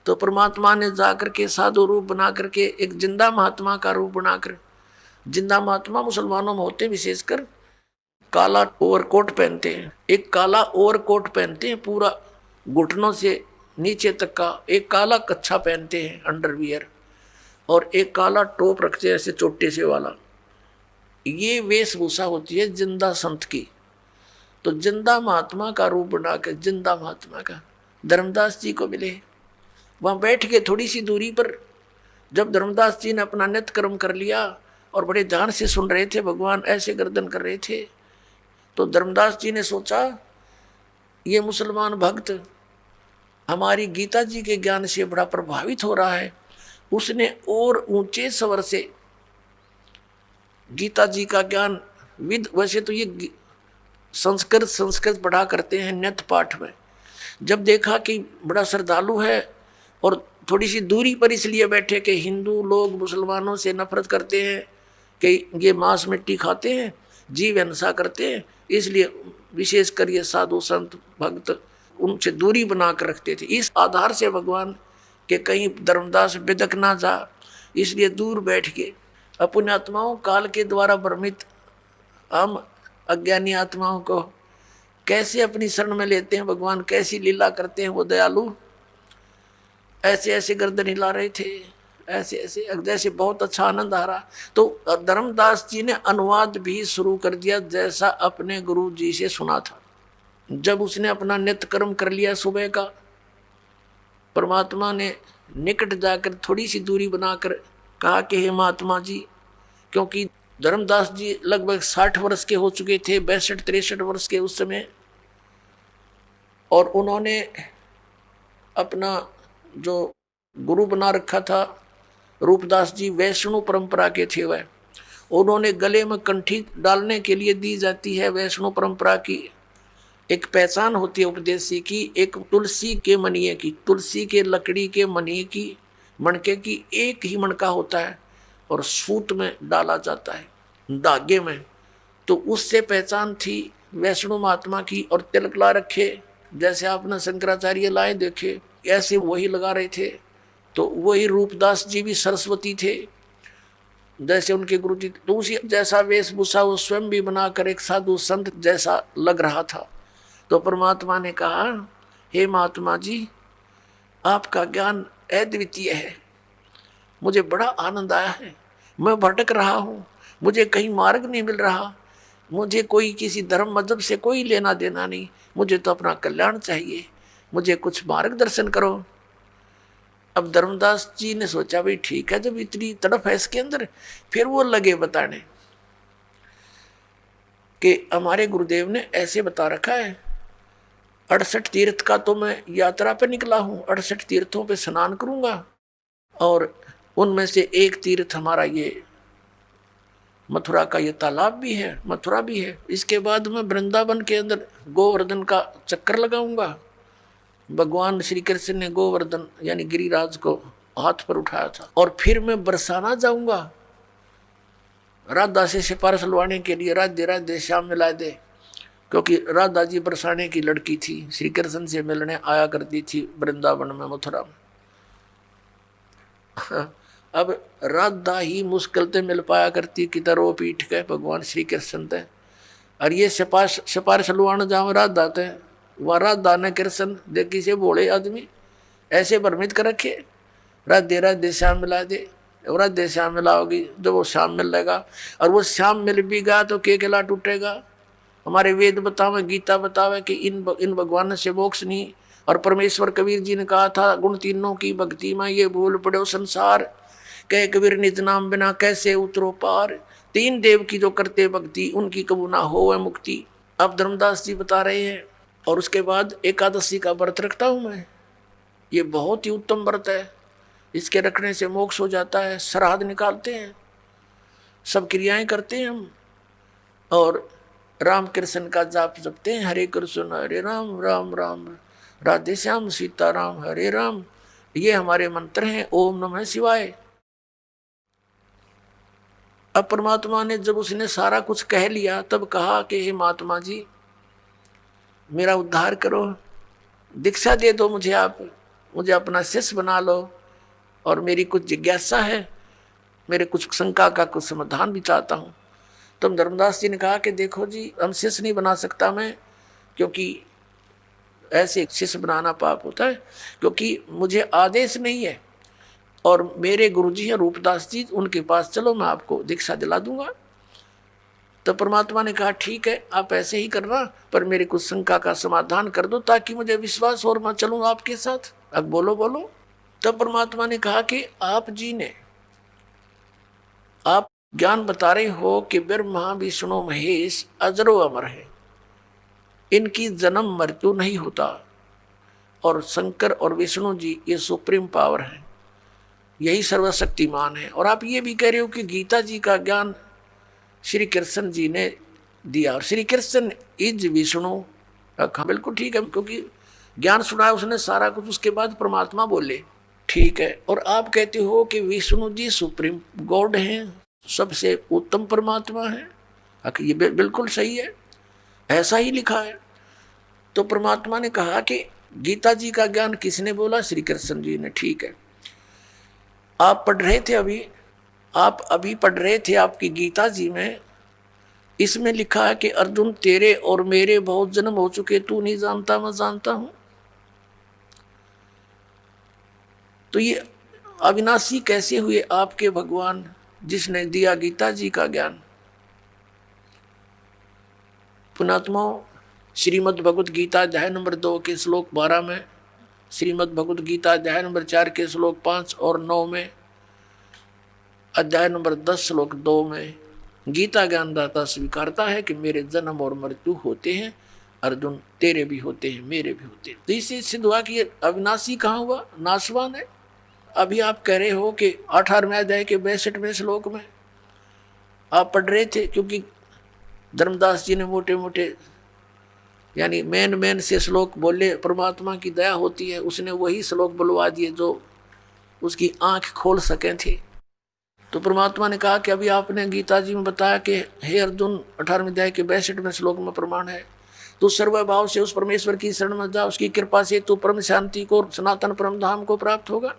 तो परमात्मा ने जाकर के साधु रूप बना करके एक जिंदा महात्मा का रूप बनाकर, जिंदा महात्मा मुसलमानों में होते हैं, विशेषकर काला ओवरकोट पहनते हैं, एक काला ओवरकोट पहनते हैं पूरा घुटनों से नीचे तक का, एक काला कच्छा पहनते हैं अंडरवियर, और एक काला टोप रखते हैं ऐसे चोटे से वाला। ये वेशभूषा होती है जिंदा संत की। तो जिंदा महात्मा का रूप बना के, जिंदा महात्मा का धर्मदास जी को मिले। वहाँ बैठ के थोड़ी सी दूरी पर जब धर्मदास जी ने अपना नित्य कर्म कर लिया और बड़े ध्यान से सुन रहे थे, भगवान ऐसे गर्दन कर रहे थे, तो धर्मदास जी ने सोचा ये मुसलमान भक्त हमारी गीता जी के ज्ञान से बड़ा प्रभावित हो रहा है। उसने और ऊंचे स्वर से गीता जी का ज्ञान विद, वैसे तो ये संस्कृत पढ़ा करते हैं नित्य पाठ में, जब देखा कि बड़ा श्रद्धालु है और थोड़ी सी दूरी पर इसलिए बैठे कि हिंदू लोग मुसलमानों से नफरत करते हैं कि ये मांस मिट्टी खाते हैं, जीव हिंसा करते हैं, इसलिए विशेषकर ये साधु संत भक्त उनसे दूरी बना कर रखते थे। इस आधार से भगवान के कहीं धर्मदास बिदक ना जा, इसलिए दूर बैठ के अपने आत्माओं काल के द्वारा भ्रमित हम अज्ञानी आत्माओं को कैसे अपनी शरण में लेते हैं, भगवान कैसी लीला करते हैं वो दयालु। ऐसे ऐसे गर्दन हिला रहे थे, ऐसे ऐसे, जैसे बहुत अच्छा आनंद आ रहा। तो धर्मदास जी ने अनुवाद भी शुरू कर दिया, जैसा अपने गुरु जी से सुना था। जब उसने अपना नित्य कर्म कर लिया सुबह का, परमात्मा ने निकट जाकर थोड़ी सी दूरी बनाकर कहा कि हे महात्मा जी, क्योंकि धर्मदास जी लगभग 60 वर्ष के हो चुके थे, 62-63 वर्ष के उस समय, और उन्होंने अपना जो गुरु बना रखा था, रूपदास जी वैष्णव परंपरा के थे। वह उन्होंने गले में कंठी डालने के लिए दी जाती है, वैष्णव परंपरा की एक पहचान होती है उपदेशी की, एक तुलसी के मनिये की, तुलसी के लकड़ी के मनिये की, मणके की एक ही मणका होता है और सूत में डाला जाता है, धागे में। तो उससे पहचान थी वैष्णव महात्मा की। और तिलक ला रखे, जैसे आपने शंकराचार्य लाए देखे, ऐसे वही लगा रहे थे। तो वही रूपदास जी भी सरस्वती थे जैसे उनके गुरु जी, तो उसी जैसा वेशभूषा वो स्वयं भी बनाकर एक साधु संत जैसा लग रहा था। तो परमात्मा ने कहा, हे महात्मा जी, आपका ज्ञान अद्वितीय है, मुझे बड़ा आनंद आया है। मैं भटक रहा हूँ, मुझे कहीं मार्ग नहीं मिल रहा, मुझे कोई किसी धर्म मजहब से कोई लेना देना नहीं, मुझे तो अपना कल्याण चाहिए, मुझे कुछ मार्गदर्शन करो। अब धर्मदास जी ने सोचा भाई ठीक है, जब इतनी तड़प है इसके अंदर, फिर वो लगे बताने कि हमारे गुरुदेव ने ऐसे बता रखा है, 68 तीर्थ का तो मैं यात्रा पे निकला हूं, 68 तीर्थों पे स्नान करूंगा और उनमें से एक तीर्थ हमारा ये मथुरा का ये तालाब भी है, मथुरा भी है। इसके बाद मैं वृंदावन के अंदर गोवर्धन का चक्कर लगाऊंगा। भगवान श्री कृष्ण ने गोवर्धन यानी गिरिराज को हाथ पर उठाया था। और फिर मैं बरसाना जाऊंगा, राधा से सिफारिश लवाने के लिए, राधे राधे श्याम मिला दे, क्योंकि राधा जी बरसाने की लड़की थी, श्री कृष्ण से मिलने आया करती थी वृंदावन में, मथुरा में। अब राधा ही मुश्किल से मिल पाया करती कि रो पीठ के भगवान श्री कृष्ण थे, और ये सिफारिश लुआने जाओ राधा थे, वह राधा ने कृष्ण देखी से बोले आदमी ऐसे भ्रमित कर रखे, राधे राधे श्याम मिला दे, राधे श्याम मिलाओगी जब वो श्याम मिल लेगा, और वो श्याम मिल भी गया तो के किला टूटेगा। हमारे वेद बतावे, गीता बतावे कि इन भगवान से मोक्ष नहीं। और परमेश्वर कबीर जी ने कहा था, गुण तीनों की भक्ति में ये भूल पड़ो संसार, कह कबीर निज नाम बिना कैसे उतरो पार, तीन देव की जो करते भक्ति उनकी कबू ना हो वह मुक्ति। अब धर्मदास जी बता रहे हैं। और उसके बाद एकादशी का व्रत रखता हूँ मैं, ये बहुत ही उत्तम व्रत है, इसके रखने से मोक्ष हो जाता है। श्राद्ध निकालते हैं, सब क्रियाएं करते हैं हम, और राम कृष्ण का जाप जपते हैं, हरे कृष्ण हरे राम राम राम राधे श्याम सीताराम हरे राम। ये हमारे मंत्र हैं, ओम नमः शिवाय। अब परमात्मा ने जब उसने सारा कुछ कह लिया तब कहा कि हे महात्मा जी मेरा उद्धार करो, दीक्षा दे दो मुझे, आप मुझे अपना शिष्य बना लो, और मेरी कुछ जिज्ञासा है, मेरे कुछ शंका का कुछ समाधान भी चाहता हूँ। तब धर्मदास जी ने कहा कि देखो जी, हम शिष्य नहीं बना सकता मैं, क्योंकि ऐसे शिष्य बनाना पाप होता है, क्योंकि मुझे आदेश नहीं है, और मेरे गुरुजी हैं रूपदास जी, उनके पास चलो मैं आपको दीक्षा दिला दूंगा। तो परमात्मा ने कहा ठीक है, आप ऐसे ही करना, पर मेरे कुछ शंका का समाधान कर दो ताकि मुझे विश्वास और मैं चलूँ आपके साथ। अब बोलो बोलो। तब परमात्मा ने कहा कि आप जी ने आप ज्ञान बता रहे हो कि ब्रह्मा विष्णु महेश अजरो अमर है, इनकी जन्म मृत्यु नहीं होता, और शंकर और विष्णु जी ये सुप्रीम पावर है, यही सर्वशक्तिमान है। और आप ये भी कह रहे हो कि गीता जी का ज्ञान श्री कृष्ण जी ने दिया, और श्री कृष्ण इज विष्णु। हाँ बिल्कुल ठीक है, क्योंकि ज्ञान सुनाया उसने सारा कुछ, उसके बाद परमात्मा बोले ठीक है। और आप कहते हो कि विष्णु जी सुप्रीम गॉड हैं, सबसे उत्तम परमात्मा है, ये बिल्कुल सही है, ऐसा ही लिखा है। तो परमात्मा ने कहा कि गीता जी का ज्ञान किसने बोला? श्री कृष्ण जी ने। ठीक है, आप पढ़ रहे थे अभी, आप अभी पढ़ रहे थे आपकी गीता जी में, इसमें लिखा है कि अर्जुन तेरे और मेरे बहुत जन्म हो चुके, तू नहीं जानता मैं जानता हूं। तो ये अविनाशी कैसे हुए आपके भगवान जिसने दिया गीता जी का ज्ञान? पुणात्मा, श्रीमद् भगवत गीता अध्याय नंबर 2 के श्लोक 12 में, श्रीमद् भगवत गीता अध्याय नंबर 4 के श्लोक 5 और 9 में, अध्याय नंबर 10 श्लोक 2 में गीता ज्ञानदाता स्वीकारता है कि मेरे जन्म और मृत्यु होते हैं, अर्जुन तेरे भी होते हैं, मेरे भी होते हैं। तो इससे सिद्ध हुआ कि अविनाशी कहाँ हुआ? नाशवान है। अभी आप कह रहे हो कि 18वें अध्याय के 62वें श्लोक में आप पढ़ रहे थे, क्योंकि धर्मदास जी ने मोटे मोटे यानी मेन से श्लोक बोले, परमात्मा की दया होती है, उसने वही श्लोक बुलवा दिए जो उसकी आंख खोल सके थे। तो परमात्मा ने कहा कि अभी आपने गीता जी में बताया कि हे अर्जुन 18वें अध्याय के 62वें श्लोक में प्रमाण है, तू सर्वभाव से उस परमेश्वर की शरण में जा, उसकी कृपा से तू परम शांति को, सनातन परम धाम को प्राप्त होगा।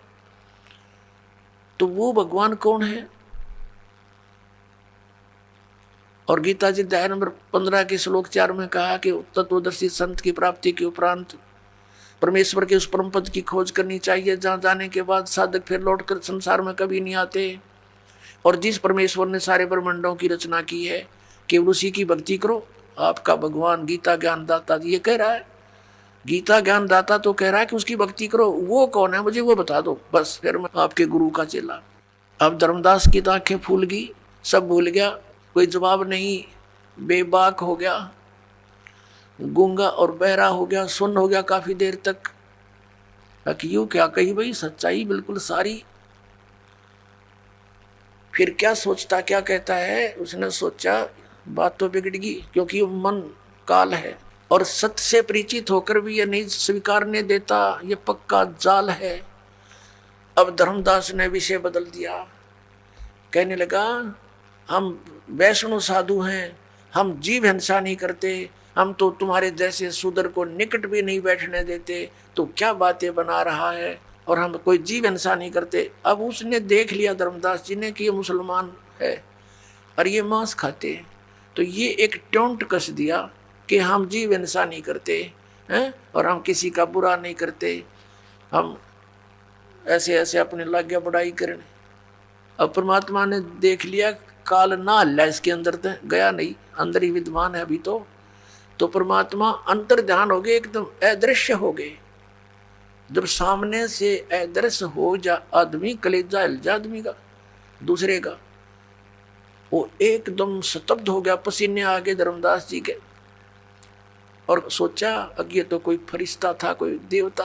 तो वो भगवान कौन है? और गीता जी अध्याय नंबर 15 के श्लोक 4 में कहा कि तत्वदर्शी संत की प्राप्ति के उपरांत परमेश्वर के उस परम पद की खोज करनी चाहिए जहाँ जाने के बाद साधक फिर लौटकर संसार में कभी नहीं आते। और जिस परमेश्वर ने सारे ब्रह्मांडों की रचना की है केवल उसी की भक्ति करो। आपका भगवान गीता ज्ञान दाता ये कह रहा है, गीता ज्ञान दाता तो कह रहा है कि उसकी भक्ति करो। वो कौन है मुझे वो बता दो, बस फिर मैं आपके गुरु का चेला। अब धर्मदास की तो आंखें फूल गई, सब भूल गया, कोई जवाब नहीं, बेबाक हो गया, गूंगा और बहरा हो गया, सुन्न हो गया काफी देर तक। यूं क्या कही भाई, सच्चाई बिल्कुल सारी। फिर क्या सोचता क्या कहता है, उसने सोचा बात तो बिगड़ गई, क्योंकि मन काल है और सत्य से परिचित होकर भी ये नहीं स्वीकारने देता, ये पक्का जाल है। अब धर्मदास ने विषय बदल दिया, कहने लगा हम वैष्णव साधु हैं, हम जीव हिंसा नहीं करते, हम तो तुम्हारे जैसे शूद्र को निकट भी नहीं बैठने देते, तो क्या बातें बना रहा है, और हम कोई जीव हिंसा नहीं करते। अब उसने देख लिया धर्मदास जी ने कि ये मुसलमान है और ये मांस खाते, तो ये एक टोंट कस दिया कि हम जीव हिंसा नहीं करते हैं और हम किसी का बुरा नहीं करते, हम ऐसे ऐसे अपने लागे बढ़ाई करने। अब परमात्मा ने देख लिया काल ना हल्ला इसके अंदर तो गया नहीं, अंदर ही विद्वान है अभी तो परमात्मा अंतर ध्यान हो गए, एकदम अदृश्य हो गए। जब सामने से अदृश्य हो जा आदमी, कलेजा हिल जा आदमी का दूसरे का, वो एकदम स्तब्ध हो गया, पसीने आ गए धर्मदास जी के। और सोचा अब ये तो कोई फरिश्ता था, कोई देवता।